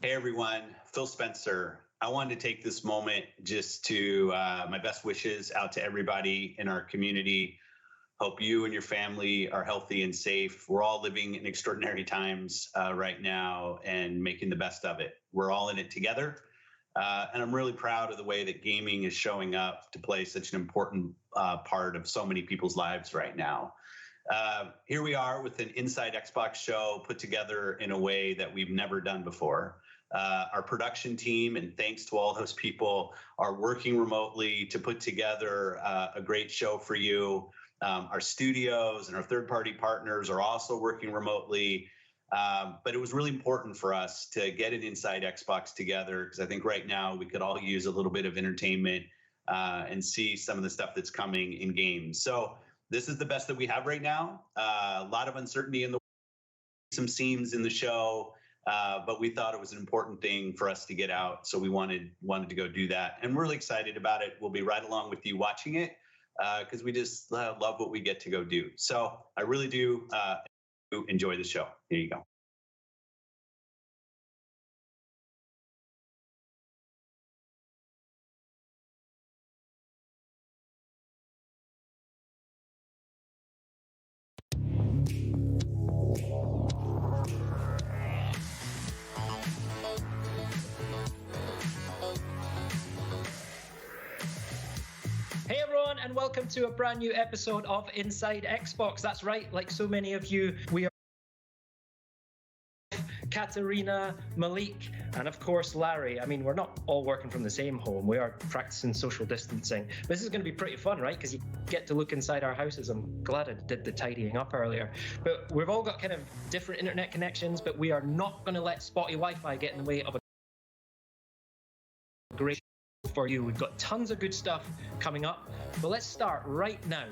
Hey everyone, Phil Spencer. I wanted to take this moment just to my best wishes out to everybody in our community. Hope you and your family are healthy and safe. We're all living in extraordinary times right now and making the best of it. We're all in it together. And I'm really proud of the way that gaming is showing up to play such an important part of so many people's lives right now. Here we are with an Inside Xbox show put together in a way that we've never done before. Our production team, and thanks to all those people, are working remotely to put together a great show for you. Our studios and our third-party partners are also working remotely. But it was really important for us to get an Inside Xbox together because I think right now we could all use a little bit of entertainment and see some of the stuff that's coming in games. So this is the best that we have right now. A lot of uncertainty in the some scenes in the show, but we thought it was an important thing for us to get out. So we wanted to go do that. And we're really excited about it. We'll be right along with you watching it because we just love what we get to go do. So I really do enjoy the show. Here you go. Hey everyone, and welcome to a brand new episode of Inside Xbox. That's right, like so many of you, we are Katerina, Malik, and of course Larry. I mean, we're not all working from the same home. We are practicing social distancing. This is going to be pretty fun, right? Because you get to look inside our houses. I'm glad I did the tidying up earlier. But we've all got kind of different internet connections, but we are not going to let spotty Wi-Fi get in the way of a great for you. We've got tons of good stuff coming up, but let's start right now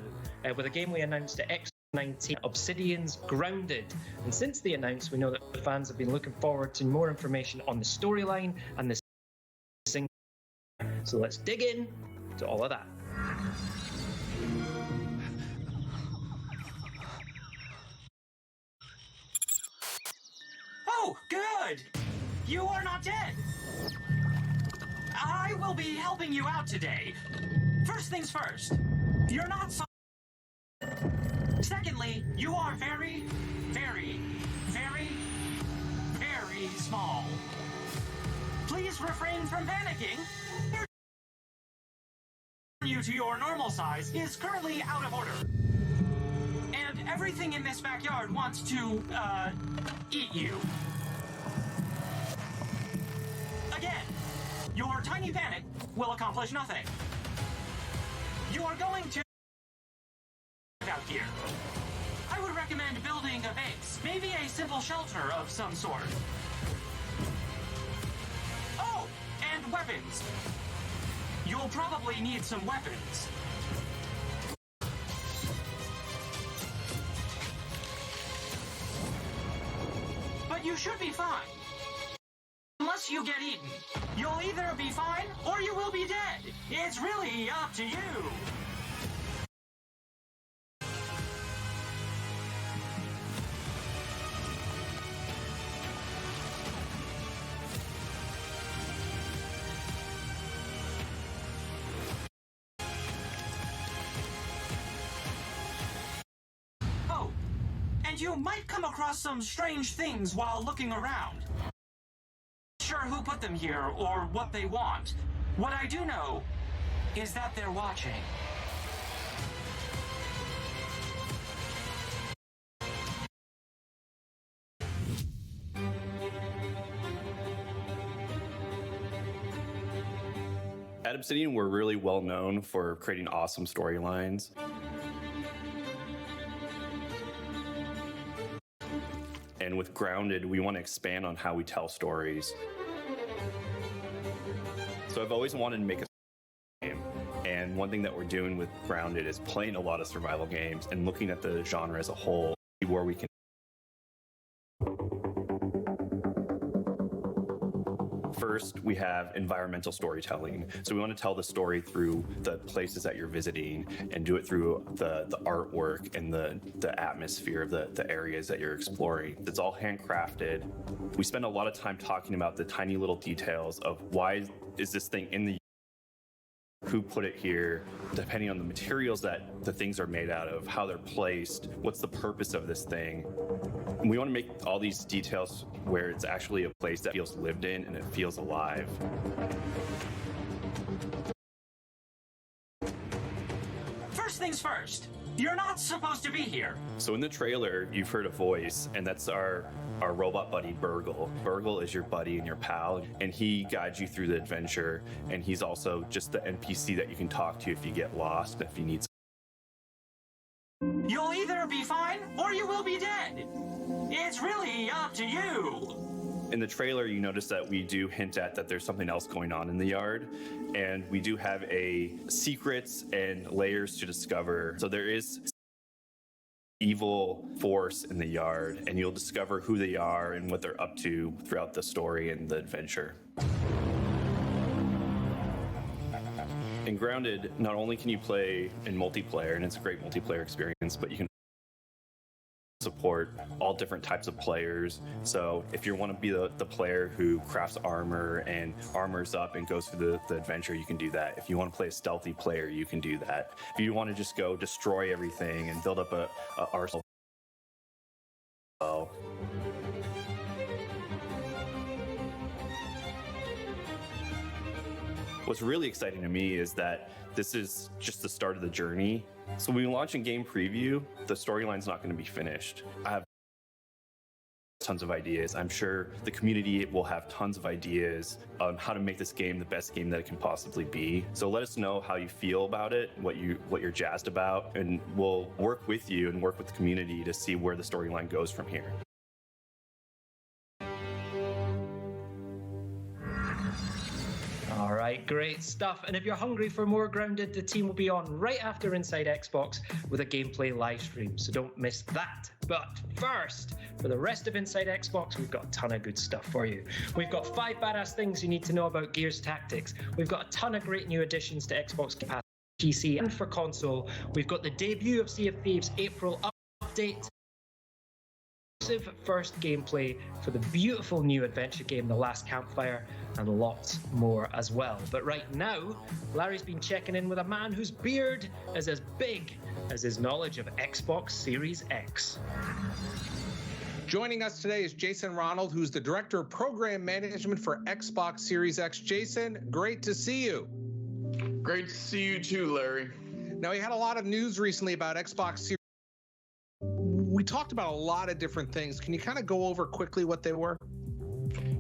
with a game we announced at X19, Obsidian's Grounded. And since the announcement, we know that the fans have been looking forward to more information on the storyline and the sing. So let's dig in to all of that. Oh, good! You are not dead! I will be helping you out today. First things first, you're not so... Secondly, you are very, very, very, very small. Please refrain from panicking. You to your normal size is currently out of order. And everything in this backyard wants to, eat you. Again. Your tiny panic will accomplish nothing. You are going to out here. I would recommend building a base, maybe a simple shelter of some sort. Oh, and weapons. You'll probably need some weapons. But you should be fine. Unless you get eaten. You'll either be fine or you will be dead. It's really up to you. Oh, and you might come across some strange things while looking around. Sure who put them here or what they want. What I do know is that they're watching. At Obsidian, we're really well known for creating awesome storylines. And with Grounded, we want to expand on how we tell stories. So I've always wanted to make a game. And one thing that we're doing with Grounded is playing a lot of survival games and looking at the genre as a whole, where we can First, we have environmental storytelling. So we want to tell the story through the places that you're visiting and do it through the artwork and the atmosphere of the areas that you're exploring. It's all handcrafted. We spend a lot of time talking about the tiny little details of why is this thing in the who put it here, depending on the materials that the things are made out of, how they're placed, what's the purpose of this thing. And we want to make all these details where it's actually a place that feels lived in and it feels alive. First things first, you're not supposed to be here. So in the trailer, you've heard a voice, and that's our robot buddy, Burgle. Burgle is your buddy and your pal, and he guides you through the adventure, and he's also just the NPC that you can talk to if you get lost, if you need. You'll either be fine or you will be dead. It's really up to you. In the trailer, you notice that we do hint at that there's something else going on in the yard, and we do have secrets and layers to discover. So there is evil force in the yard, and you'll discover who they are and what they're up to throughout the story and the adventure. In Grounded, not only can you play in multiplayer, and it's a great multiplayer experience, but you can support all different types of players. So if you want to be the player who crafts armor and armors up and goes through the adventure, you can do that. If you want to play a stealthy player, you can do that. If you want to just go destroy everything and build up a arsenal. What's really exciting to me is that this is just the start of the journey. So when we launch in game preview, the storyline's not going to be finished. I have tons of ideas. I'm sure the community will have tons of ideas on how to make this game the best game that it can possibly be. So let us know how you feel about it, what you're jazzed about, and we'll work with you and work with the community to see where the storyline goes from here. All right, great stuff. And if you're hungry for more Grounded, the team will be on right after Inside Xbox with a gameplay live stream, so don't miss that. But first, for the rest of Inside Xbox, we've got a ton of good stuff for you. We've got 5 badass things you need to know about Gears Tactics. We've got a ton of great new additions to Xbox Game Pass, PC, and for console. We've got the debut of Sea of Thieves April update. First gameplay for the beautiful new adventure game The Last Campfire, and lots more as well. But right now, Larry's been checking in with a man whose beard is as big as his knowledge of Xbox Series X. Joining us today is Jason Ronald, who's the Director of Program Management for Xbox Series X. Jason, great to see you. Great to see you too, Larry. Now, we had a lot of news recently about Xbox Series. We talked about a lot of different things. Can you kind of go over quickly what they were?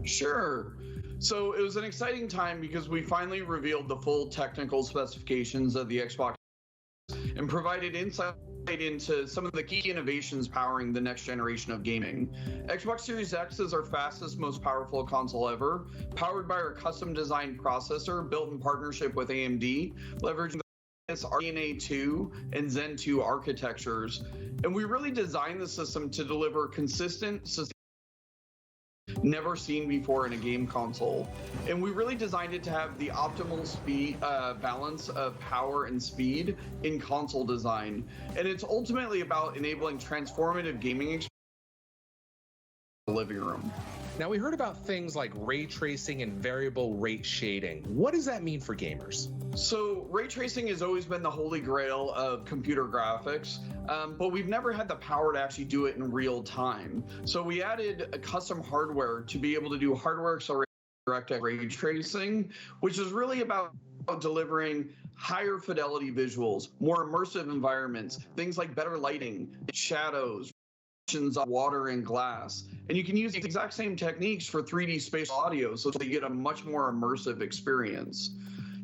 Sure. So it was an exciting time because we finally revealed the full technical specifications of the Xbox and provided insight into some of the key innovations powering the next generation of gaming. Xbox Series X is our fastest, most powerful console ever, powered by our custom designed processor built in partnership with AMD, leveraging RDNA 2 and Zen 2 architectures. And we really designed the system to deliver consistent, never seen before in a game console. And we really designed it to have the optimal speed balance of power and speed in console design. And it's ultimately about enabling transformative gaming experience in the living room. Now, we heard about things like ray tracing and variable rate shading. What does that mean for gamers? So ray tracing has always been the holy grail of computer graphics, but we've never had the power to actually do it in real time. So we added a custom hardware to be able to do hardware accelerated DirectX ray tracing, which is really about delivering higher fidelity visuals, more immersive environments, things like better lighting, shadows, of water and glass. And you can use the exact same techniques for 3D spatial audio so that you get a much more immersive experience.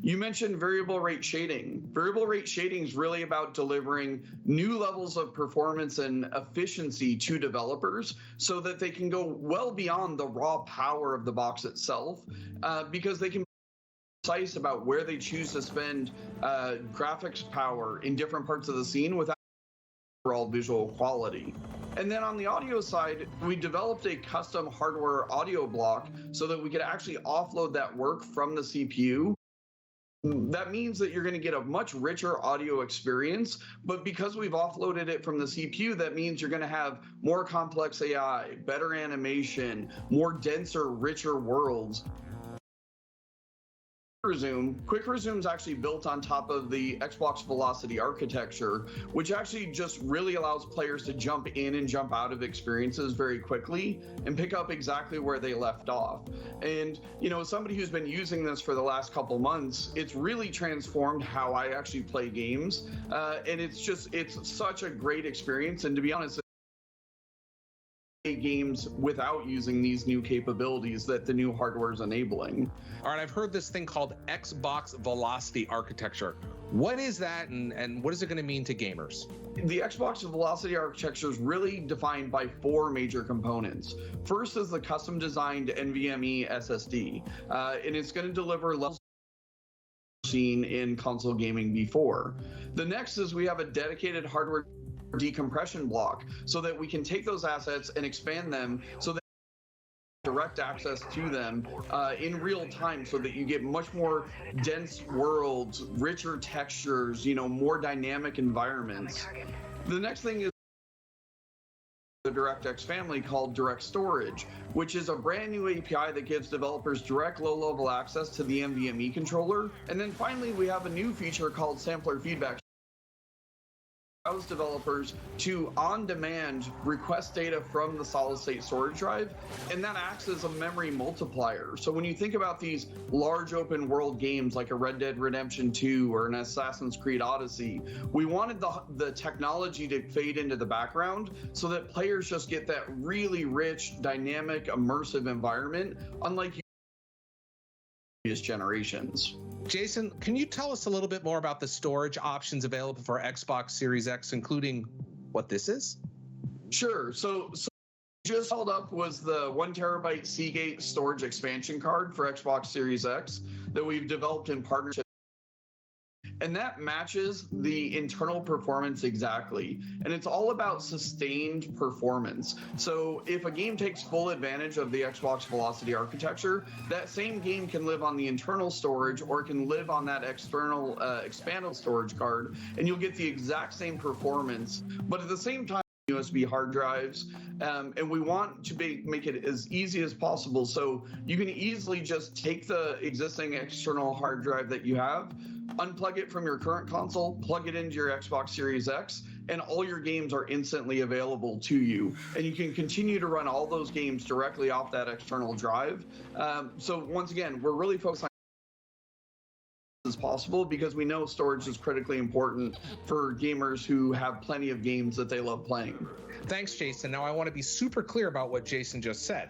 You mentioned variable rate shading. Variable rate shading is really about delivering new levels of performance and efficiency to developers so that they can go well beyond the raw power of the box itself, because they can be precise about where they choose to spend graphics power in different parts of the scene without overall visual quality. And then on the audio side, we developed a custom hardware audio block so that we could actually offload that work from the CPU. That means that you're going to get a much richer audio experience, but because we've offloaded it from the CPU, that means you're going to have more complex AI, better animation, more denser, richer worlds. Quick Resume is actually built on top of the Xbox Velocity architecture, which actually just really allows players to jump in and jump out of experiences very quickly and pick up exactly where they left off. And, you know, somebody who's been using this for the last couple months, it's really transformed how I actually play games. And it's such a great experience. And to be honest, games without using these new capabilities that the new hardware is enabling. All right, I've heard this thing called Xbox Velocity architecture. What is that, and what is it going to mean to gamers? The Xbox Velocity architecture is really defined by 4 major components. First is the custom designed NVMe SSD, and it's going to deliver levels seen in console gaming before. The next is we have a dedicated hardware decompression block so that we can take those assets and expand them so that direct access to them in real time so that you get much more dense worlds, richer textures, you know, more dynamic environments. The next thing is the DirectX family called Direct Storage, which is a brand new API that gives developers direct low-level access to the NVMe controller. And then finally, we have a new feature called Sampler Feedback, allows developers to on-demand request data from the solid-state storage drive, and that acts as a memory multiplier. So when you think about these large open world games like a Red Dead Redemption 2 or an Assassin's Creed Odyssey, we wanted the technology to fade into the background so that players just get that really rich, dynamic, immersive environment, unlike previous generations. Jason, can you tell us a little bit more about the storage options available for Xbox Series X, including what this is? Sure. So just held up was the 1 terabyte Seagate storage expansion card for Xbox Series X that we've developed in partnership. And that matches the internal performance exactly. And it's all about sustained performance. So if a game takes full advantage of the Xbox Velocity architecture, that same game can live on the internal storage or can live on that external expanded storage card, and you'll get the exact same performance. But at the same time, USB hard drives, and we want to make it as easy as possible. So you can easily just take the existing external hard drive that you have, unplug it from your current console, plug it into your Xbox Series X, and all your games are instantly available to you. And you can continue to run all those games directly off that external drive. So once again, we're really focused on as possible because we know storage is critically important for gamers who have plenty of games that they love playing. Thanks, Jason. Now I want to be super clear about what Jason just said.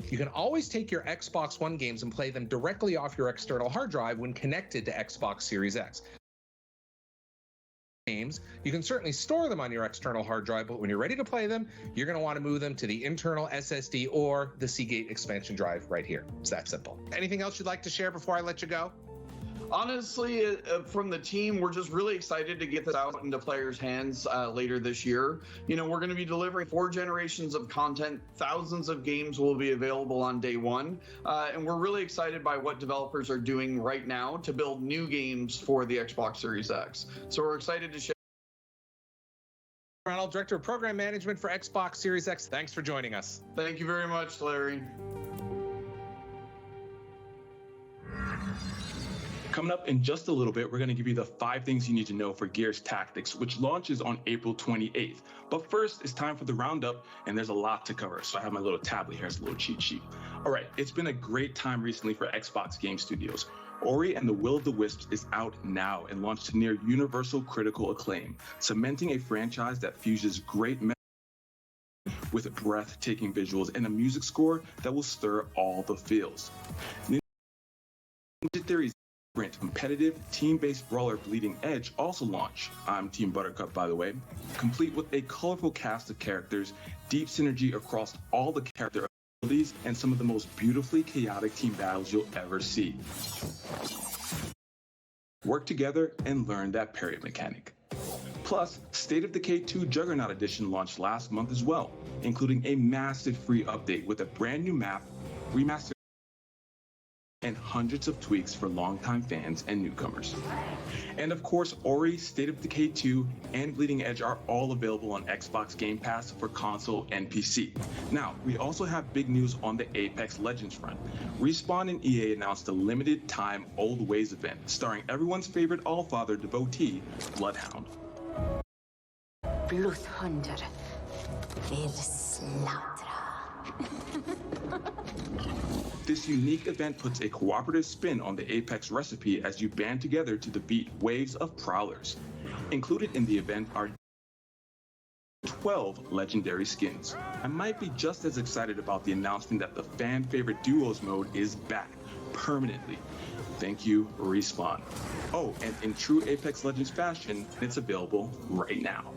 You can always take your Xbox One games and play them directly off your external hard drive when connected to Xbox Series X. Games, you can certainly store them on your external hard drive, but when you're ready to play them, you're going to want to move them to the internal SSD or the Seagate expansion drive right here. It's that simple. Anything else you'd like to share before I let you go? Honestly, from the team, we're just really excited to get this out into players' hands later this year. You know, we're going to be delivering 4 generations of content. Thousands of games will be available on day one. And we're really excited by what developers are doing right now to build new games for the Xbox Series X. So we're excited to share. Ronald, Director of Program Management for Xbox Series X. Thanks for joining us. Thank you very much, Larry. Coming up in just a little bit, we're going to give you the 5 things you need to know for Gears Tactics, which launches on April 28th. But first, it's time for the roundup, and there's a lot to cover. So I have my little tablet here as a little cheat sheet. All right, it's been a great time recently for Xbox Game Studios. Ori and the Will of the Wisps is out now and launched to near universal critical acclaim, cementing a franchise that fuses great with breathtaking visuals and a music score that will stir all the feels. Ninja Theory's competitive team-based brawler Bleeding Edge also launched. I'm Team Buttercup, by the way, complete with a colorful cast of characters, deep synergy across all the character abilities, and some of the most beautifully chaotic team battles you'll ever see. Work together and learn that parry mechanic. Plus, State of Decay 2 Juggernaut Edition launched last month as well, including a massive free update with a brand new map, remastered, and hundreds of tweaks for longtime fans and newcomers. And of course, Ori, State of Decay 2, and Bleeding Edge are all available on Xbox Game Pass for console and PC. Now, we also have big news on the Apex Legends front. Respawn and EA announced a limited-time Old Ways event starring everyone's favorite Allfather devotee, Bloodhound. Bloodhunder will slaughter. This unique event puts a cooperative spin on the Apex recipe as you band together to defeat waves of prowlers. Included in the event are 12 legendary skins. I might be just as excited about the announcement that the fan favorite duos mode is back permanently. Thank you, Respawn. Oh, and in true Apex Legends fashion, it's available right now.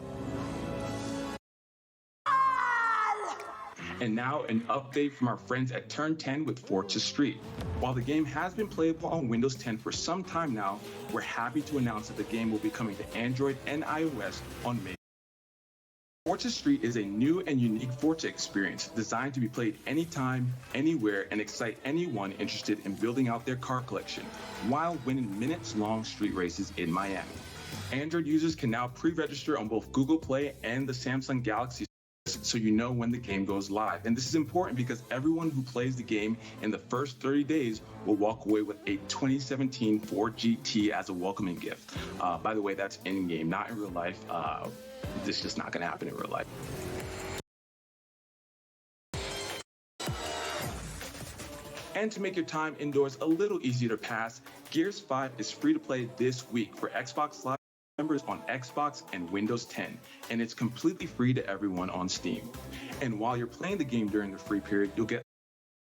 And now an update from our friends at Turn 10 with Forza Street. While the game has been playable on Windows 10 for some time now, we're happy to announce that the game will be coming to Android and iOS on May. Forza Street is a new and unique Forza experience designed to be played anytime, anywhere, and excite anyone interested in building out their car collection while winning minutes-long street races in Miami. Android users can now pre-register on both Google Play and the Samsung Galaxy so you know when the game goes live. And this is important because everyone who plays the game in the first 30 days will walk away with a 2017 Ford GT as a welcoming gift. By the way, that's in-game, not in real life. This is just not going to happen in real life. And to make your time indoors a little easier to pass, Gears 5 is free to play this week for Xbox Live members on Xbox and Windows 10, and it's completely free to everyone on Steam. And while you're playing the game during the free period, you'll get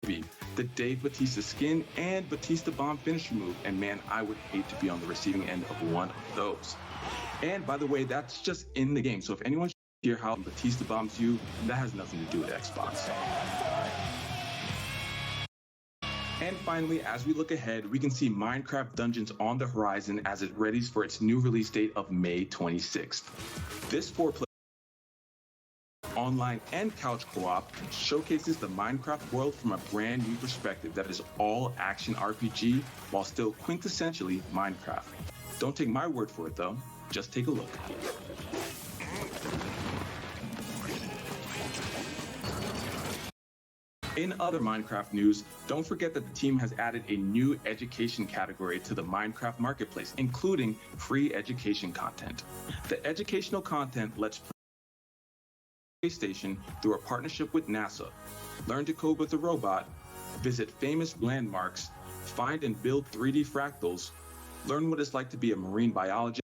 the Dave Bautista skin and Batista bomb finisher move, and man, I would hate to be on the receiving end of one of those. And by the way, that's just in the game, so if anyone should hear how Batista bombs you, that has nothing to do with Xbox. And finally, as we look ahead, we can see Minecraft Dungeons on the horizon as it readies for its new release date of May 26th. This 4-player online and couch co-op showcases the Minecraft world from a brand new perspective that is all action RPG while still quintessentially Minecraft. Don't take my word for it though, just take a look. In other Minecraft news, don't forget that the team has added a new education category to the Minecraft marketplace, including free education content. The educational content lets PlayStation through a partnership with NASA. Learn to code with a robot, visit famous landmarks, find and build 3D fractals, learn what it's like to be a marine biologist.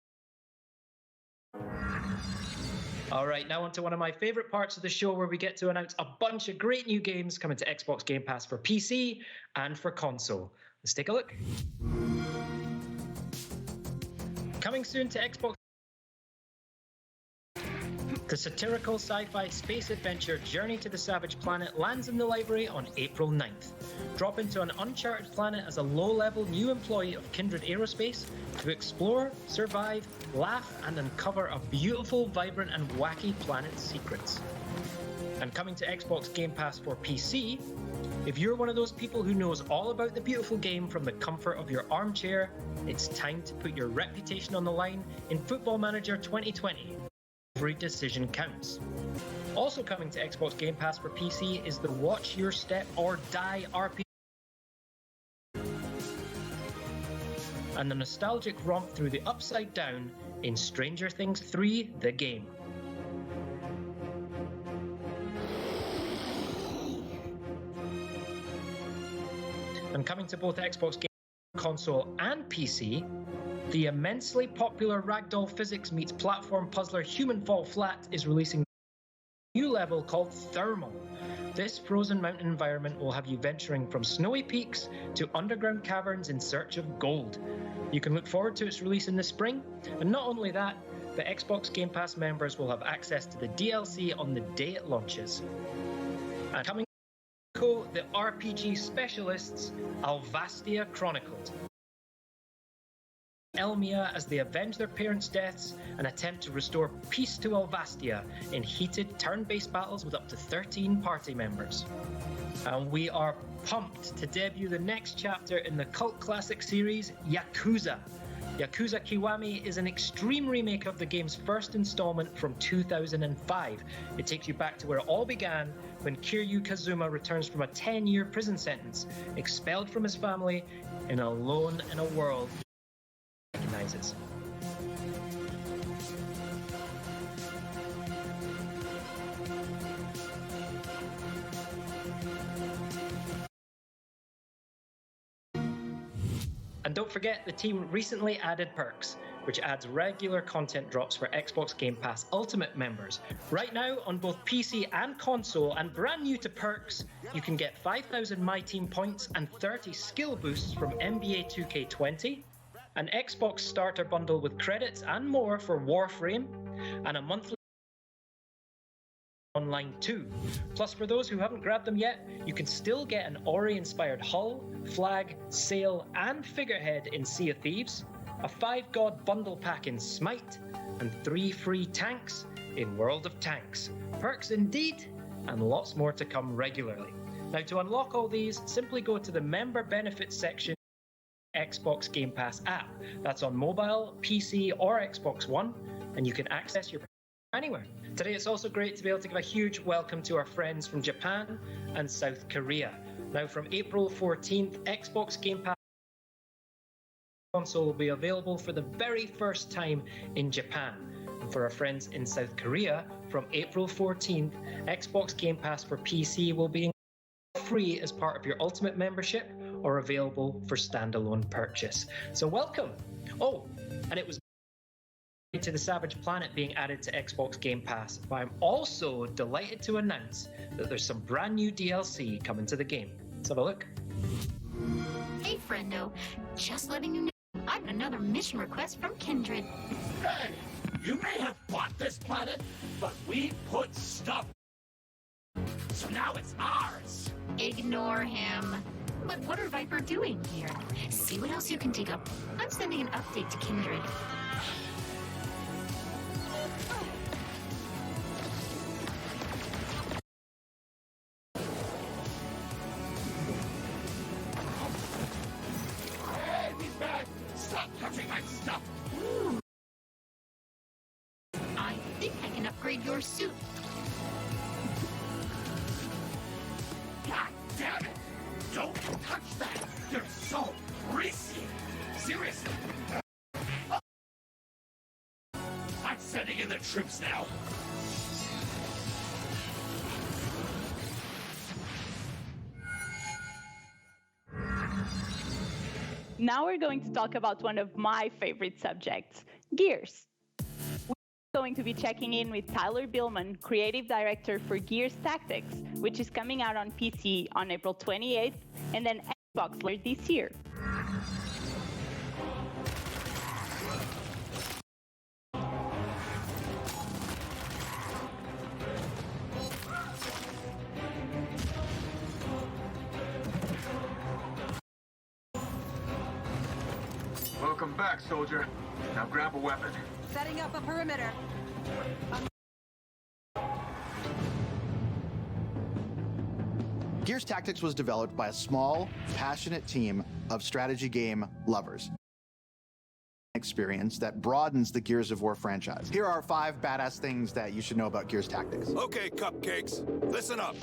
All right, now on to one of my favorite parts of the show where we get to announce a bunch of great new games coming to Xbox Game Pass for PC and for console. Let's take a look. Coming soon to Xbox, the satirical sci-fi space adventure Journey to the Savage Planet lands in the library on April 9th. Drop into an uncharted planet as a low-level new employee of Kindred Aerospace to explore, survive, laugh, and uncover a beautiful, vibrant, and wacky planet's secrets. And coming to Xbox Game Pass for PC, if you're one of those people who knows all about the beautiful game from the comfort of your armchair, it's time to put your reputation on the line in Football Manager 2020. Every decision counts. Also coming to Xbox Game Pass for PC is the Watch Your Step or Die RPG and the nostalgic romp through the Upside Down in Stranger Things 3: The Game. And coming to both Xbox Game Console and PC, the immensely popular Ragdoll Physics meets platform puzzler Human Fall Flat is releasing a new level called Thermal. This frozen mountain environment will have you venturing from snowy peaks to underground caverns in search of gold. You can look forward to its release in the spring, and not only that, the Xbox Game Pass members will have access to the DLC on the day it launches. And coming to the RPG specialists, Alvastia Chronicled. Elmia as they avenge their parents' deaths and attempt to restore peace to Alvastia in heated turn-based battles with up to 13 party members. And we are pumped to debut the next chapter in the cult classic series, Yakuza. Yakuza Kiwami is an extreme remake of the game's first installment from 2005. It takes you back to where it all began when Kiryu Kazuma returns from a 10-year prison sentence, expelled from his family and alone in a world he recognizes. And don't forget, the team recently added perks, which adds regular content drops for Xbox Game Pass Ultimate members. Right now, on both PC and console, and brand new to perks, you can get 5,000 My Team points and 30 skill boosts from NBA 2K20, an Xbox starter bundle with credits and more for Warframe, and a monthly online too. Plus, for those who haven't grabbed them yet, you can still get an Ori-inspired hull, flag, sail, and figurehead in Sea of Thieves, a 5-god bundle pack in Smite, and 3 free tanks in World of Tanks. Perks indeed, and lots more to come regularly. Now, to unlock all these, simply go to the member benefits section of the Xbox Game Pass app. That's on mobile, PC, or Xbox One, and you can access your anywhere. Today it's also great to be able to give a huge welcome to our friends from Japan and South Korea. Now from April 14th, Xbox Game Pass console will be available for the very first time in Japan. And for our friends in South Korea, from April 14th, Xbox Game Pass for PC will be free as part of your Ultimate membership or available for standalone purchase. So welcome. Oh, and it was to the Savage Planet being added to Xbox Game Pass, but I'm also delighted to announce that there's some brand new DLC coming to the game. Let's have a look. Hey friendo, just letting you know I have another mission request from Kindred. Hey, you may have bought this planet, but we put stuff. So now it's ours. Ignore him. But what are Viper doing here? See what else you can dig up. I'm sending an update to Kindred. I think I can upgrade your suit. God damn it! Don't touch that! You're so greasy! Seriously! I'm sending in the troops now! Now we're going to talk about one of my favorite subjects, Gears. We're going to be checking in with Tyler Billman, Creative Director for Gears Tactics, which is coming out on PC on April 28th, and then Xbox later this year. Welcome back, soldier. Now grab a weapon. Setting up a perimeter. Gears Tactics was developed by a small, passionate team of strategy game lovers. Experience that broadens the Gears of War franchise. Here are 5 badass things that you should know about Gears Tactics. Okay, cupcakes, listen up.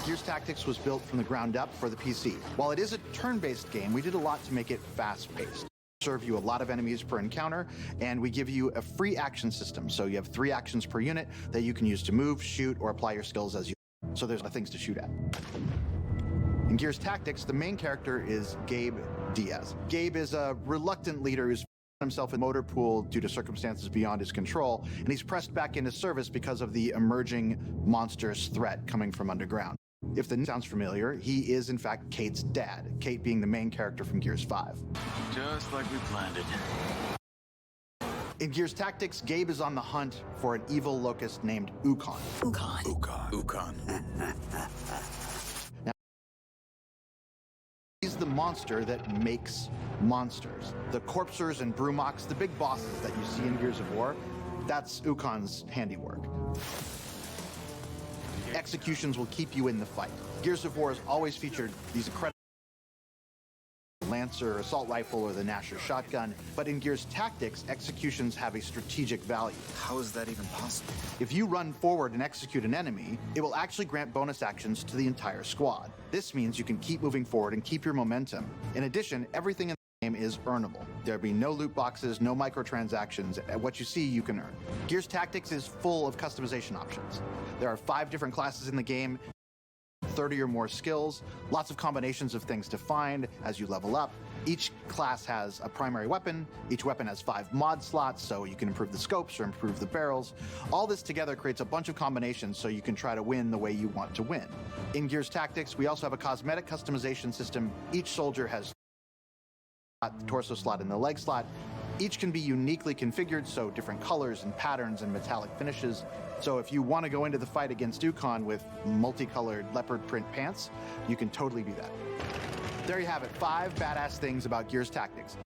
Gears Tactics was built from the ground up for the PC. While it is a turn-based game, we did a lot to make it fast-paced. Serve you a lot of enemies per encounter, and we give you a free action system. So you have 3 actions per unit that you can use to move, shoot, or apply your skills as you. So there's a lot of things to shoot at. In Gears Tactics, the main character is Gabe Diaz. Gabe is a reluctant leader who's himself in motor pool due to circumstances beyond his control, and he's pressed back into service because of the emerging monstrous threat coming from underground. If the name sounds familiar, he is in fact Kate's dad, Kate being the main character from Gears 5. Just like we planned it. In Gears Tactics, Gabe is on the hunt for an evil locust named Ukon. Ukon. Now, he's the monster that makes monsters. The Corpsers and Brumoks, the big bosses that you see in Gears of War, that's Ukon's handiwork. Executions will keep you in the fight. Gears of War has always featured these incredible Lancer, assault rifle, or the Nasher shotgun, but in Gears Tactics, executions have a strategic value. How is that even possible? If you run forward and execute an enemy, it will actually grant bonus actions to the entire squad. This means you can keep moving forward and keep your momentum. In addition, everything in the game is earnable. There'll be no loot boxes, no microtransactions. What you see, you can earn. Gears Tactics is full of customization options. There are 5 different classes in the game, 30 or more skills, lots of combinations of things to find as you level up. Each class has a primary weapon. Each weapon has 5 mod slots, so you can improve the scopes or improve the barrels. All this together creates a bunch of combinations so you can try to win the way you want to win. In Gears Tactics, we also have a cosmetic customization system. Each soldier has the torso slot and the leg slot. Each can be uniquely configured, so different colors and patterns and metallic finishes. So if you want to go into the fight against Ukon with multicolored leopard print pants, you can totally do that. There you have it, 5 badass things about Gears Tactics.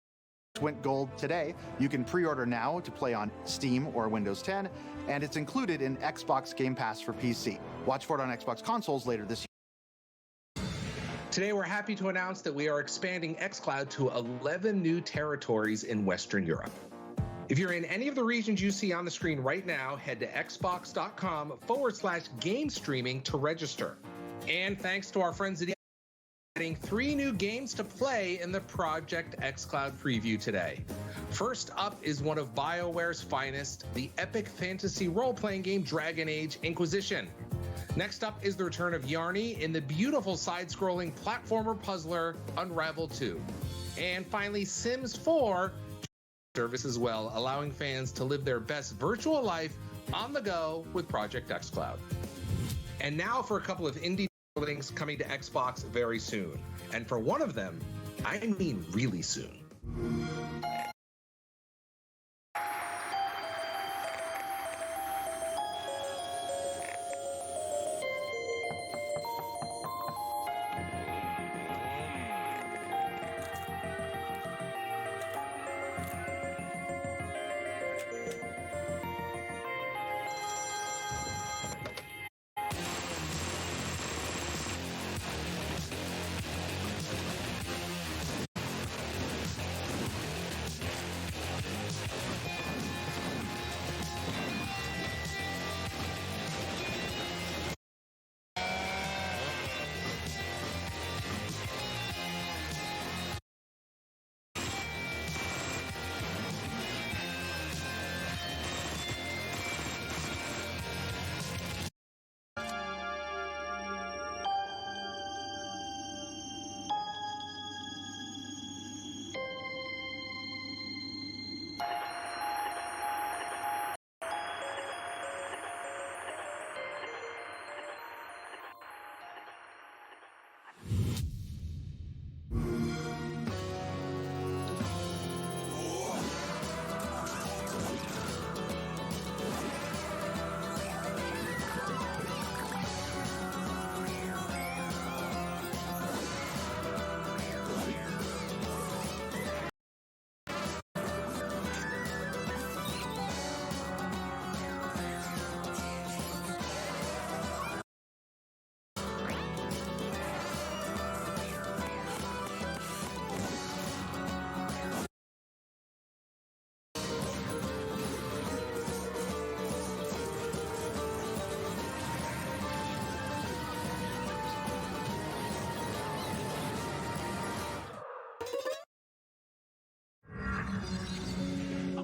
Went gold today. You can pre-order now to play on Steam or Windows 10, and it's included in Xbox Game Pass for PC. Watch for it on Xbox consoles later this year. Today, we're happy to announce that we are expanding xCloud to 11 new territories in Western Europe. If you're in any of the regions you see on the screen right now, head to xbox.com/game streaming to register. And thanks to our friends at adding 3 new games to play in the Project xCloud preview today. First up is one of BioWare's finest, the epic fantasy role-playing game Dragon Age Inquisition. Next up is the return of Yarny in the beautiful side-scrolling platformer puzzler Unravel 2. And finally, Sims 4 service as well, allowing fans to live their best virtual life on the go with Project xCloud. And now for a couple of indie things coming to Xbox very soon. And for one of them, I mean really soon.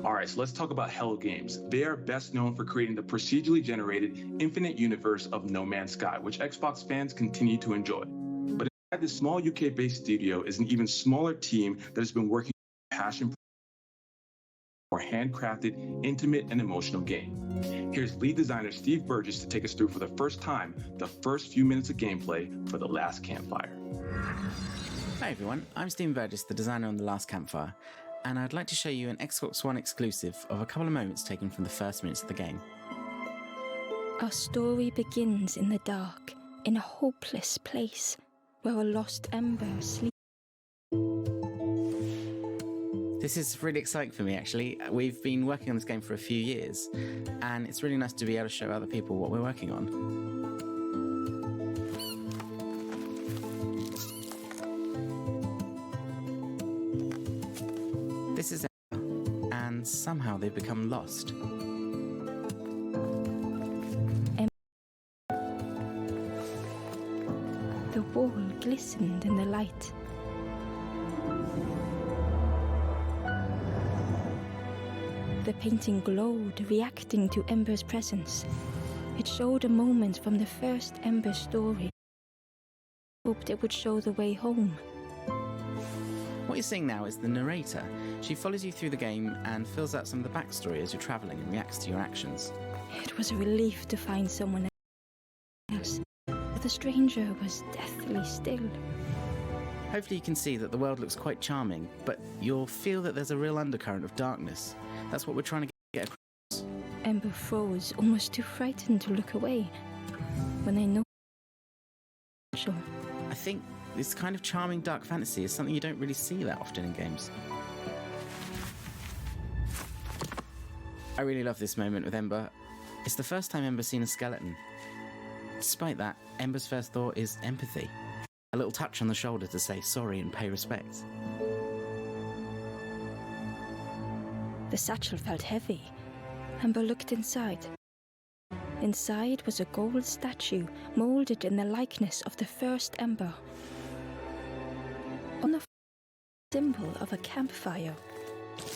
All right, so let's talk about Hello Games. They are best known for creating the procedurally generated infinite universe of No Man's Sky, which Xbox fans continue to enjoy. But inside this small UK-based studio is an even smaller team that has been working with passion for a handcrafted, intimate, and emotional game. Here's lead designer Steve Burgess to take us through for the first time the first few minutes of gameplay for The Last Campfire. Hi everyone, I'm Steve Burgess, the designer on The Last Campfire, and I'd like to show you an Xbox One exclusive of a couple of moments taken from the first minutes of the game. Our story begins in the dark, in a hopeless place, where a lost ember sleeps. This is really exciting for me, actually. We've been working on this game for a few years, and it's really nice to be able to show other people what we're working on. This is Emma, and somehow they've become lost. The wall glistened in the light. The painting glowed, reacting to Ember's presence. It showed a moment from the first Ember story. Hoped it would show the way home. What you're seeing now is the narrator. She follows you through the game and fills out some of the backstory as you're travelling and reacts to your actions. It was a relief to find someone else. But the stranger was deathly still. Hopefully you can see that the world looks quite charming, but you'll feel that there's a real undercurrent of darkness. That's what we're trying to get across. Ember froze, almost too frightened to look away. When I know... I think this kind of charming dark fantasy is something you don't really see that often in games. I really love this moment with Ember. It's the first time Ember's seen a skeleton. Despite that, Ember's first thought is empathy. A little touch on the shoulder to say sorry and pay respect. The satchel felt heavy. Ember looked inside. Inside was a gold statue molded in the likeness of the first Ember. On the symbol of a campfire.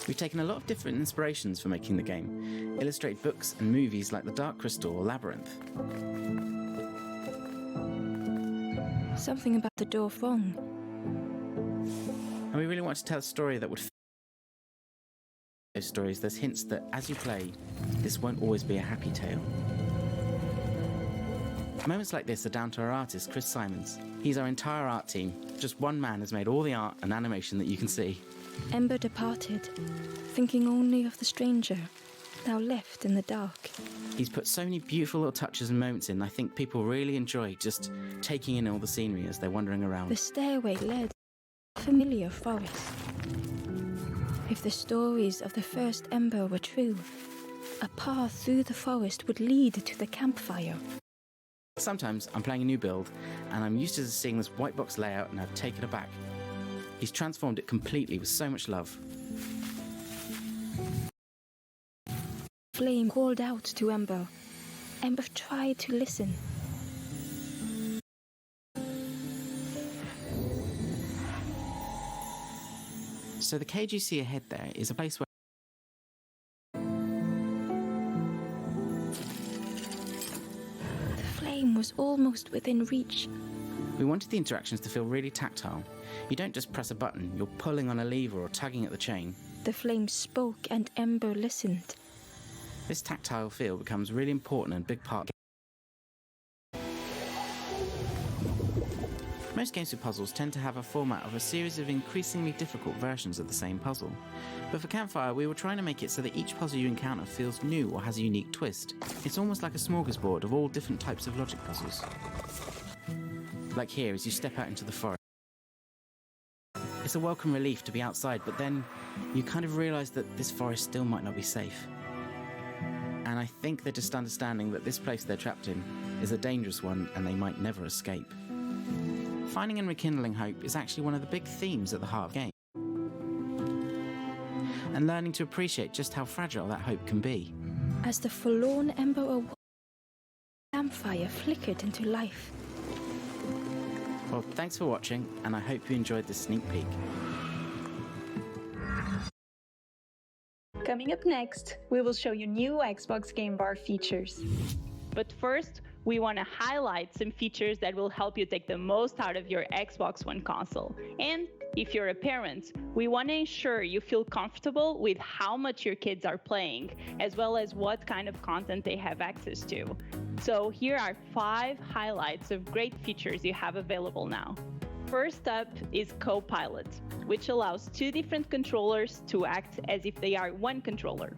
We've taken a lot of different inspirations for making the game. Illustrate books and movies like The Dark Crystal or Labyrinth. Something about the door wrong. And we really want to tell a story that would fit those stories. There's hints that as you play, this won't always be a happy tale. Moments like this are down to our artist, Chris Simons. He's our entire art team. Just one man has made all the art and animation that you can see. Ember departed, thinking only of the stranger, now left in the dark. He's put so many beautiful little touches and moments in. I think people really enjoy just taking in all the scenery as they're wandering around. The stairway led to a familiar forest. If the stories of the first Ember were true, a path through the forest would lead to the campfire. Sometimes I'm playing a new build, and I'm used to seeing this white box layout, and I've taken it back. He's transformed it completely with so much love. Flame called out to Ember. Ember tried to listen. So the cage you see ahead there is a place where the flame was almost within reach. we wanted the interactions to feel really tactile. You don't just press a button, you're pulling on a lever or tugging at the chain. The flame spoke and Ember listened. This tactile feel becomes really important and a big part. Most games with puzzles tend to have a format of a series of increasingly difficult versions of the same puzzle. But for Campfire, we were trying to make it so that each puzzle you encounter feels new or has a unique twist. It's almost like a smorgasbord of all different types of logic puzzles. Like here, as you step out into the forest. It's a welcome relief to be outside, but then you kind of realise that this forest still might not be safe. And I think they're just understanding that this place they're trapped in is a dangerous one and they might never escape. Finding and rekindling hope is actually one of the big themes at the heart of the game. And learning to appreciate just how fragile that hope can be. As the forlorn Ember awoke, the campfire flickered into life. Well, thanks for watching, and I hope you enjoyed this sneak peek. Coming up next, we will show you new Xbox Game Bar features. But first, we want to highlight some features that will help you take the most out of your Xbox One console. And if you're a parent, we want to ensure you feel comfortable with how much your kids are playing, as well as what kind of content they have access to. So here are 5 highlights of great features you have available now. First up is Copilot, which allows 2 different controllers to act as if they are one controller.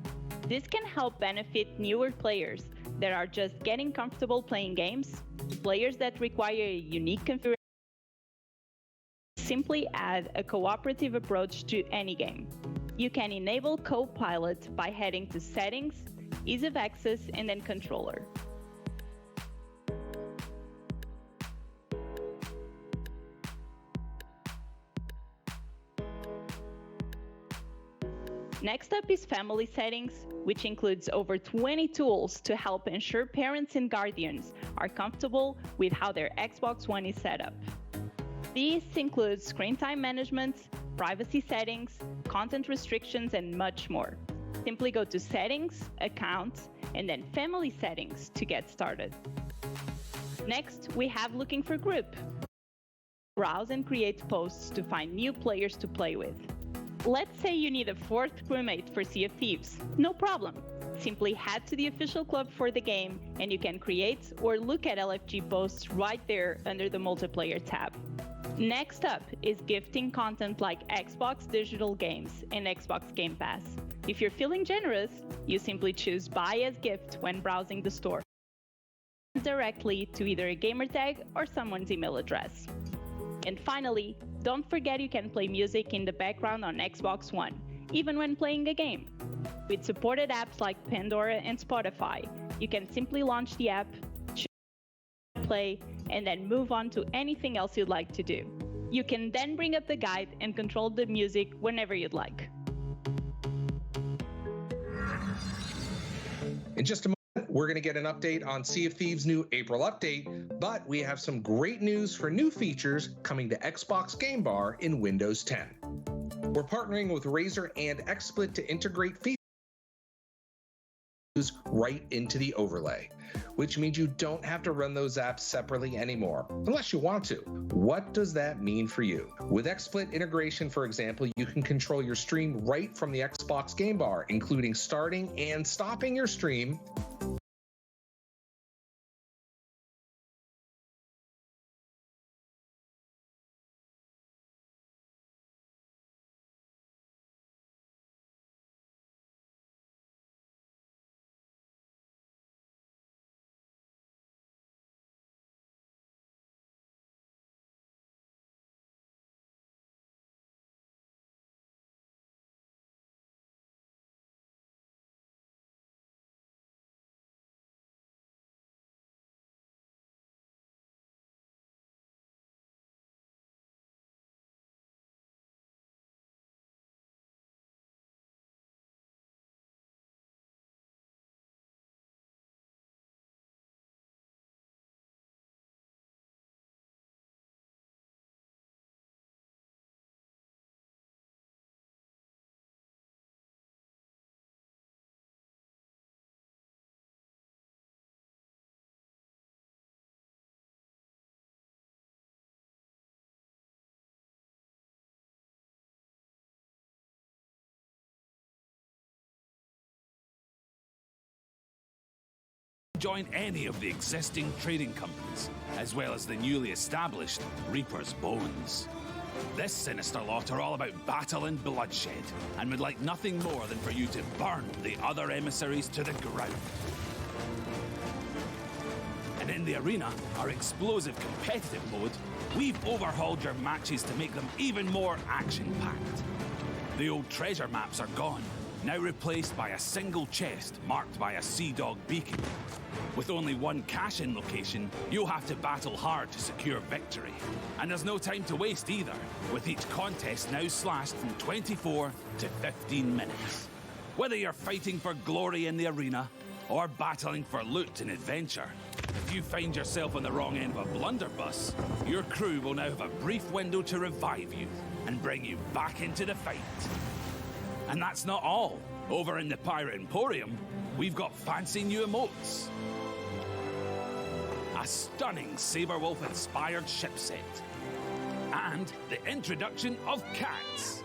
This can help benefit newer players that are just getting comfortable playing games, players that require a unique configuration. Simply add a cooperative approach to any game. You can enable Copilot by heading to Settings, Ease of Access, and then Controller. Next up is Family Settings, which includes over 20 tools to help ensure parents and guardians are comfortable with how their Xbox One is set up. These include screen time management, privacy settings, content restrictions, and much more. Simply go to Settings, Accounts, and then Family Settings to get started. Next, we have Looking for Group. Browse and create posts to find new players to play with. Let's say you need a fourth crewmate for Sea of Thieves. No problem. Simply head to the official club for the game and you can create or look at LFG posts right there under the multiplayer tab. Next up is gifting content like Xbox digital games and Xbox Game Pass. If you're feeling generous, you simply choose Buy as Gift when browsing the store directly to either a gamertag or someone's email address. And finally, don't forget you can play music in the background on Xbox One, even when playing a game. With supported apps like Pandora and Spotify, you can simply launch the app, choose play, and then move on to anything else you'd like to do. You can then bring up the guide and control the music whenever you'd like. In just a moment, we're going to get an update on Sea of Thieves' new April update, but we have some great news for new features coming to Xbox Game Bar in Windows 10. We're partnering with Razer and XSplit to integrate features right into the overlay, which means you don't have to run those apps separately anymore, unless you want to. What does that mean for you? With XSplit integration, for example, you can control your stream right from the Xbox Game Bar, including starting and stopping your stream, join any of the existing trading companies, as well as the newly established Reaper's Bones. This sinister lot are all about battle and bloodshed, and would like nothing more than for you to burn the other emissaries to the ground. And in the arena, our explosive competitive mode, we've overhauled your matches to make them even more action-packed. The old treasure maps are gone, now replaced by a single chest marked by a Sea Dog beacon. With only one cash-in location, you'll have to battle hard to secure victory. And there's no time to waste either, with each contest now slashed from 24 to 15 minutes. Whether you're fighting for glory in the arena, or battling for loot and adventure, if you find yourself on the wrong end of a blunderbuss, your crew will now have a brief window to revive you and bring you back into the fight. And that's not all. Over in the Pirate Emporium, we've got fancy new emotes. A stunning Saberwolf-inspired ship set. And the introduction of cats.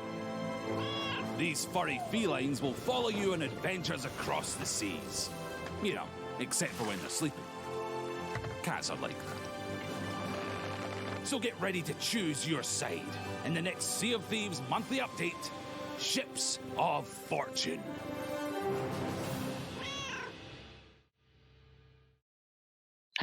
These furry felines will follow you on adventures across the seas. You know, except for when they're sleeping. Cats are like that. So get ready to choose your side in the next Sea of Thieves monthly update, Ships of Fortune.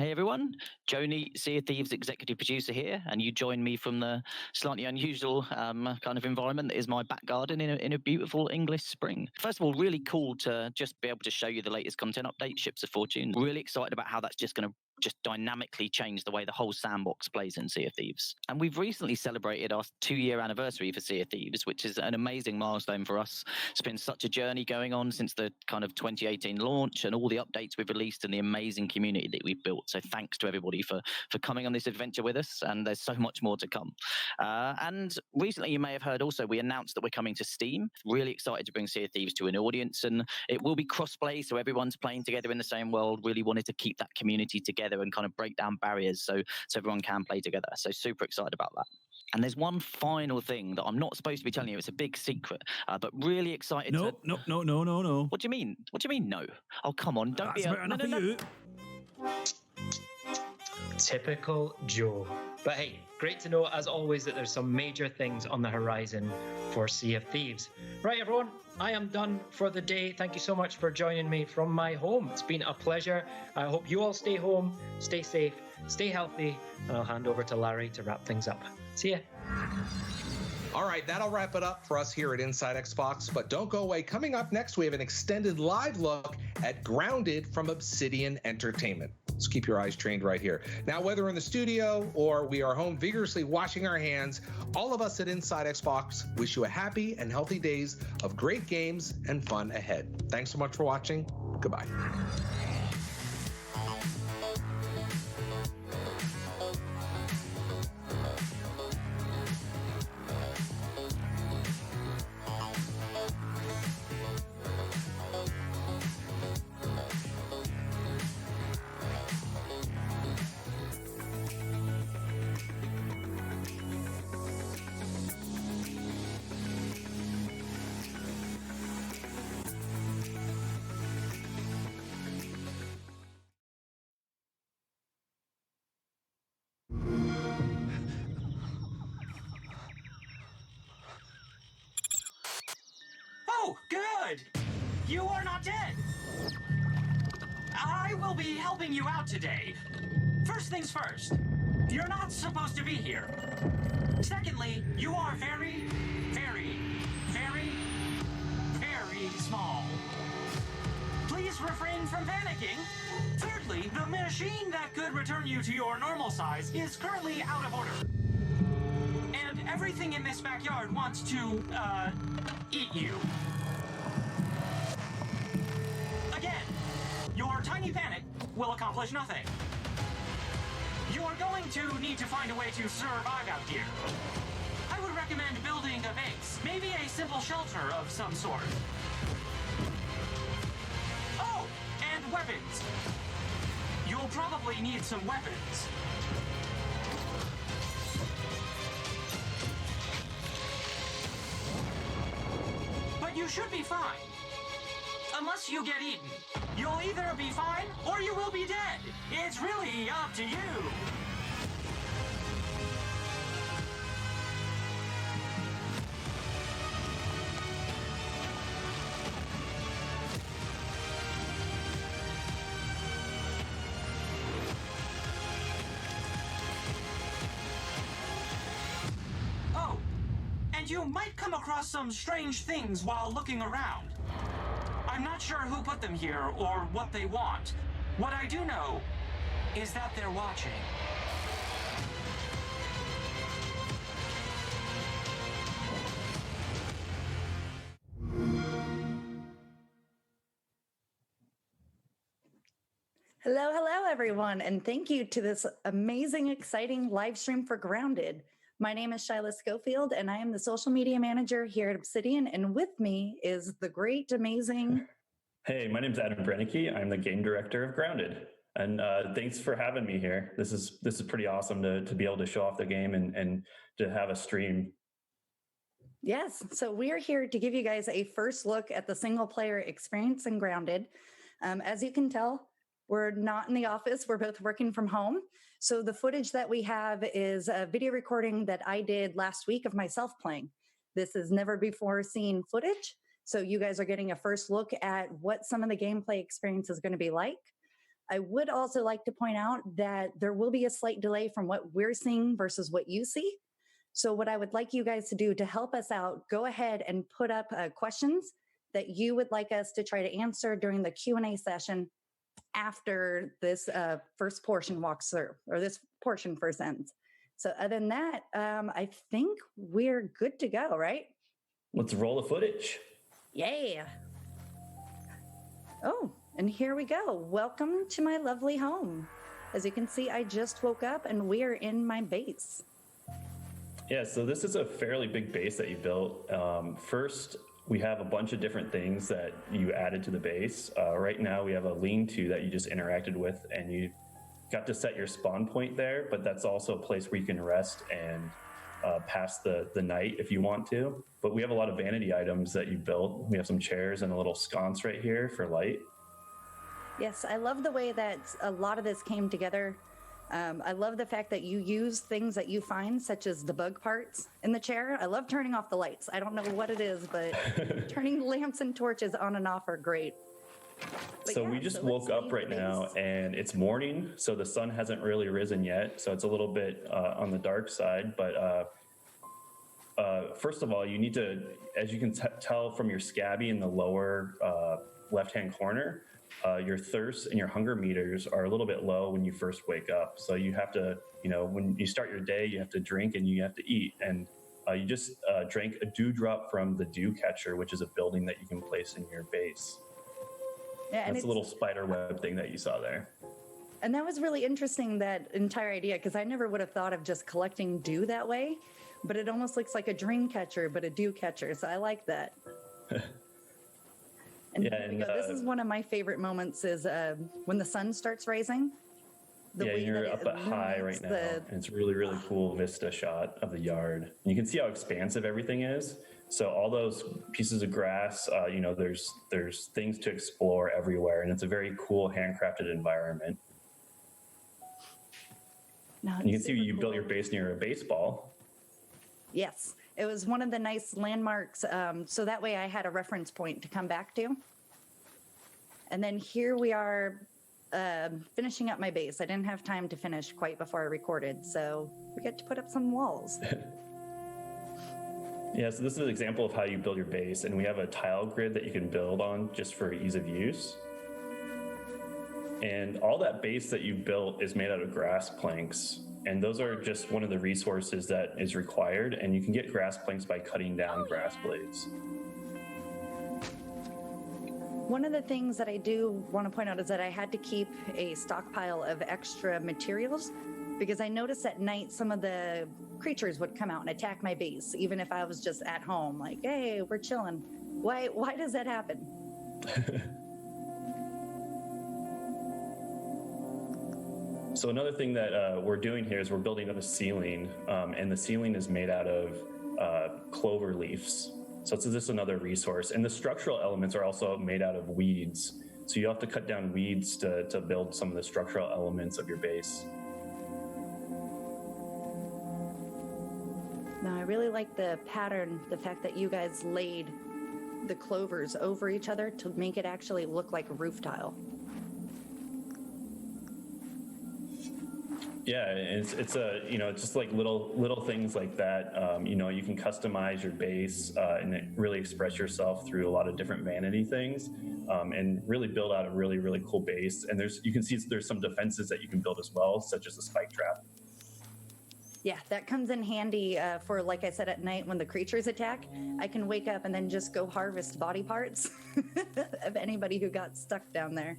Hey everyone, Joni, Sea of Thieves executive producer here, and you join me from the slightly unusual kind of environment that is my back garden in a beautiful English spring. First of all, really cool to just be able to show you the latest content update, Ships of Fortune. Really excited about how that's just going to just dynamically change the way the whole sandbox plays in Sea of Thieves. And we've recently celebrated our 2-year anniversary for Sea of Thieves, which is an amazing milestone for us. It's been such a journey going on since the kind of 2018 launch and all the updates we've released and the amazing community that we've built. So thanks to everybody for coming on this adventure with us, and there's so much more to come. And recently you may have heard also we announced that we're coming to Steam. Really excited to bring Sea of Thieves to an audience, and it will be cross-play, so everyone's playing together in the same world. Really wanted to keep that community together and kind of break down barriers so everyone can play together. So super excited about that. And there's one final thing that I'm not supposed to be telling you. It's a big secret, but really excited. No. What do you mean? What do you mean no? Oh, come on. Don't be a... No. Typical Joe. But hey, great to know, as always, that there's some major things on the horizon for Sea of Thieves. Right, everyone, I am done for the day. Thank you so much for joining me from my home. It's been a pleasure. I hope you all stay home, stay safe, stay healthy, and I'll hand over to Larry to wrap things up. See ya. All right, that'll wrap it up for us here at Inside Xbox, but don't go away. Coming up next, we have an extended live look at Grounded from Obsidian Entertainment. So keep your eyes trained right here. Now, whether in the studio or we are home vigorously washing our hands, all of us at Inside Xbox wish you a happy and healthy days of great games and fun ahead. Thanks so much for watching. Goodbye. Oh, good! You are not dead! I will be helping you out today. First things first, you're not supposed to be here. Secondly, you are very, very, very, very small. Please refrain from panicking. Thirdly, the machine that could return you to your normal size is currently out of order. And everything in this backyard wants to, eat you. Again, your tiny panic will accomplish nothing. You are going to need to find a way to survive out here. I would recommend building a base, maybe a simple shelter of some sort. Oh, and weapons. You'll probably need some weapons. But you should be fine. Unless you get eaten. You'll either be fine or you will be dead. It's really up to you. Oh, and you might come across some strange things while looking around. I'm not sure who put them here or what they want. What I do know is that they're watching. Hello, everyone, and thank you to this amazing, exciting live stream for Grounded. My name is Shyla Schofield, and I am the social media manager here at Obsidian, and with me is the great, amazing... Hey, my name is Adam Brennicky. I'm the game director of Grounded, and thanks for having me here. This is pretty awesome to be able to show off the game and to have a stream. Yes, so we're here to give you guys a first look at the single-player experience in Grounded. As you can tell, we're not in the office. We're both working from home. So the footage that we have is a video recording that I did last week of myself playing. This is never before seen footage. So you guys are getting a first look at what some of the gameplay experience is going to be like. I would also like to point out that there will be a slight delay from what we're seeing versus what you see. So what I would like you guys to do to help us out, go ahead and put up questions that you would like us to try to answer during the Q&A session after this first portion walks through, or this portion first ends. So other than that, I think we're good to go, right? Let's roll the footage. Yeah. Oh, and here we go. Welcome to my lovely home. As you can see, I just woke up and we are in my base. Yeah, so this is a fairly big base that you built. First, we have a bunch of different things that you added to the base. Right now, we have a lean-to that you just interacted with, and you got to set your spawn point there, but that's also a place where you can rest and pass the night if you want to. But we have a lot of vanity items that you built. We have some chairs and a little sconce right here for light. Yes, I love the way that a lot of this came together. I love the fact that you use things that you find, such as the bug parts in the chair. I love turning off the lights. I don't know what it is, but turning lamps and torches on and off are great. But So yeah, we just so woke let's up right leave now base. and it's morning, so the sun hasn't really risen yet. So it's a little bit on the dark side. But first of all, you need to, as you can tell from your scabby in the lower left-hand corner, your thirst and your hunger meters are a little bit low when you first wake up. So you have to, when you start your day, you have to drink and you have to eat. And you just drank a dewdrop from the dew catcher, which is a building that you can place in your base. Yeah, and That's a little spider web thing that you saw there. And that was really interesting, that entire idea, because I never would have thought of just collecting dew that way, but it almost looks like a dream catcher, but a dew catcher. So I like that. And, Yeah, here we and, go. This is one of my favorite moments is when the sun starts rising. The Yeah, way you're that up it at high illuminates right now, and it's really, really cool vista shot of the yard. And you can see how expansive everything is. So all those pieces of grass, there's things to explore everywhere, and it's a very cool handcrafted environment. No, And you it's can see super you built your base near a baseball. Yes, it was one of the nice landmarks. So that way I had a reference point to come back to. And then here we are finishing up my base. I didn't have time to finish quite before I recorded, so we get to put up some walls. Yeah, so this is an example of how you build your base, and we have a tile grid that you can build on just for ease of use. And all that base that you built is made out of grass planks, and those are just one of the resources that is required, and you can get grass planks by cutting down grass blades. One of the things that I do want to point out is that I had to keep a stockpile of extra materials, because I noticed at night some of the creatures would come out and attack my base, even if I was just at home, like, hey, we're chilling. Why does that happen? So another thing that we're doing here is we're building up a ceiling, and the ceiling is made out of clover leaves. So it's just another resource. And the structural elements are also made out of weeds. So you have to cut down weeds to build some of the structural elements of your base. Now, I really like the pattern, the fact that you guys laid the clovers over each other to make it actually look like a roof tile. Yeah, it's it's just like little things like that. You can customize your base and really express yourself through a lot of different vanity things, and really build out a really, really cool base. And you can see there's some defenses that you can build as well, such as the spike trap. Yeah, that comes in handy for, like I said, at night when the creatures attack. I can wake up and then just go harvest body parts of anybody who got stuck down there.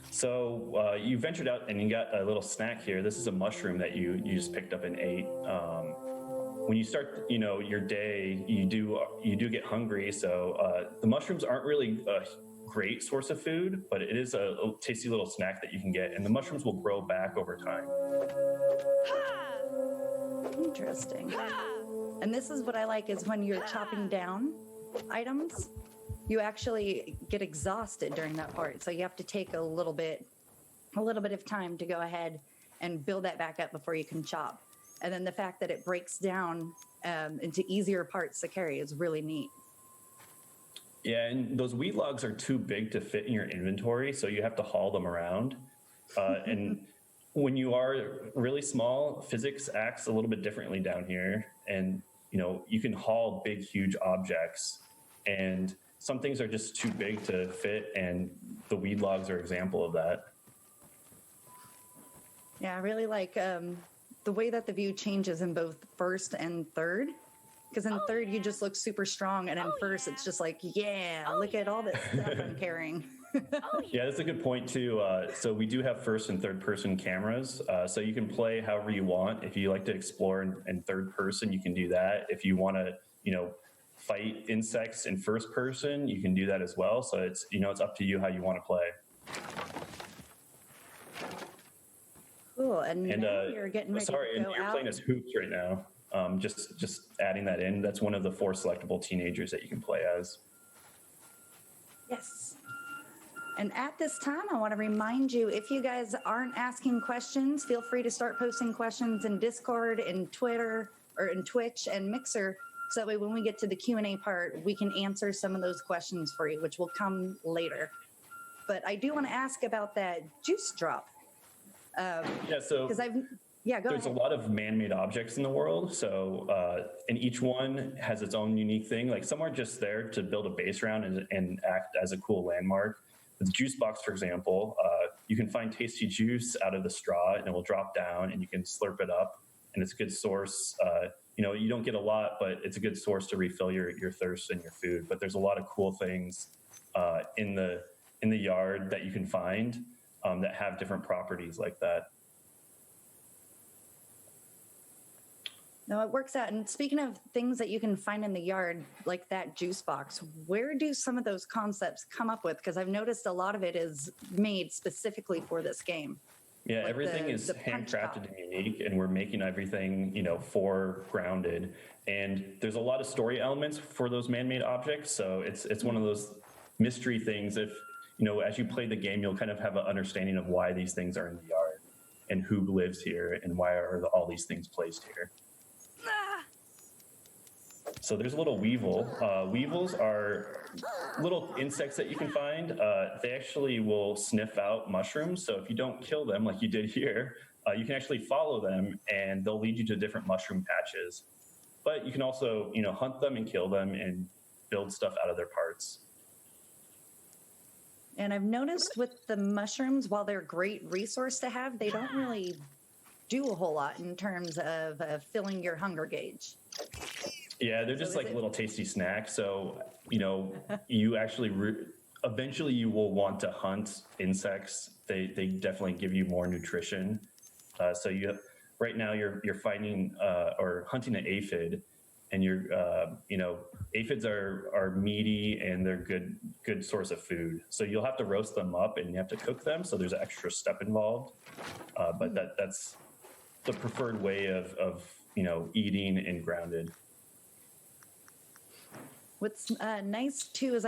So you ventured out and you got a little snack here. This is a mushroom that you just picked up and ate. When you start, your day, you do get hungry. So the mushrooms aren't really a great source of food, but it is a tasty little snack that you can get, and the mushrooms will grow back over time. Interesting. And this is what I like, is when you're chopping down items, you actually get exhausted during that part. So you have to take a little bit of time to go ahead and build that back up before you can chop. And then the fact that it breaks down into easier parts to carry is really neat. Yeah, and those weed logs are too big to fit in your inventory, so you have to haul them around. And when you are really small, physics acts a little bit differently down here, and you can haul big, huge objects, and some things are just too big to fit, and the weed logs are an example of that. Yeah, I really like the way that the view changes in both first and third. Because in third, you just look super strong. And in first, it's just like, look at all this stuff I'm carrying. Yeah, that's a good point, too. So we do have first and third person cameras. So you can play however you want. If you like to explore in third person, you can do that. If you want to, fight insects in first person, you can do that as well. So it's, it's up to you how you want to play. Cool. And now you're getting ready to go and you're out. playing as Hoops right now. Just adding that in. That's one of the 4 selectable teenagers that you can play as. Yes. And at this time, I want to remind you, if you guys aren't asking questions, feel free to start posting questions in Discord, in Twitter, or in Twitch and Mixer. So that way, when we get to the Q&A part, we can answer some of those questions for you, which will come later. But I do want to ask about that juice drop. So there's a lot of man-made objects in the world. So, and each one has its own unique thing. Like some are just there to build a base around and act as a cool landmark. The juice box, for example, you can find tasty juice out of the straw and it will drop down and you can slurp it up. And it's a good source. You don't get a lot, but it's a good source to refill your thirst and your food. But there's a lot of cool things in the yard that you can find that have different properties like that. No, it works out. And speaking of things that you can find in the yard, like that juice box, where do some of those concepts come up with? Because I've noticed a lot of it is made specifically for this game. Yeah, Like everything is handcrafted and unique, and we're making everything, for grounded. And there's a lot of story elements for those man-made objects. So it's one of those mystery things. If, as you play the game, you'll kind of have an understanding of why these things are in the yard and who lives here and why are all these things placed here. So there's a little weevil. Weevils are little insects that you can find. They actually will sniff out mushrooms. So if you don't kill them like you did here, you can actually follow them and they'll lead you to different mushroom patches. But you can also, hunt them and kill them and build stuff out of their parts. And I've noticed with the mushrooms, while they're a great resource to have, they don't really do a whole lot in terms of filling your hunger gauge. Yeah, they're just like little tasty snacks. So, you actually eventually you will want to hunt insects. They definitely give you more nutrition. So right now you're finding or hunting an aphid, and aphids are meaty and they're good source of food. So you'll have to roast them up and you have to cook them. So there's an extra step involved. But that's the preferred way of eating and grounded. What's nice too is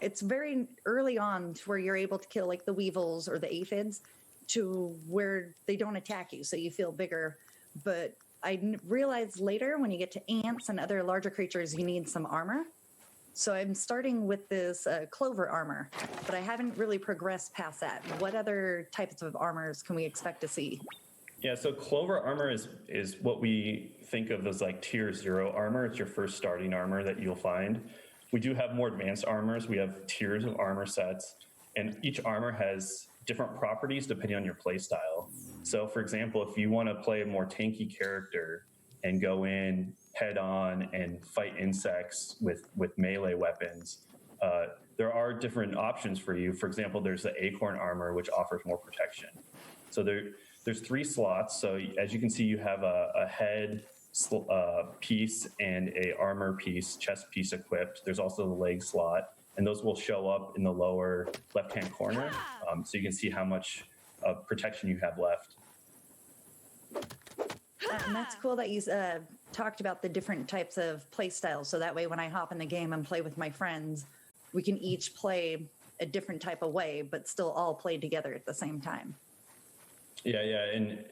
it's very early on to where you're able to kill like the weevils or the aphids to where they don't attack you, so you feel bigger. But I realized later when you get to ants and other larger creatures, you need some armor. So I'm starting with this clover armor, but I haven't really progressed past that. What other types of armors can we expect to see? Yeah, so clover armor is what we think of as like tier 0 armor. It's your first starting armor that you'll find. We do have more advanced armors. We have tiers of armor sets, and each armor has different properties depending on your play style. So for example, if you want to play a more tanky character and go in head on and fight insects with melee weapons, there are different options for you. For example, there's the acorn armor, which offers more protection. So there's 3 slots. So as you can see, you have a head piece and a armor piece, chest piece equipped. There's also the leg slot, and those will show up in the lower left-hand corner. So you can see how much protection you have left. And that's cool that you talked about the different types of play styles. So that way, when I hop in the game and play with my friends, we can each play a different type of way, but still all play together at the same time. Yeah, and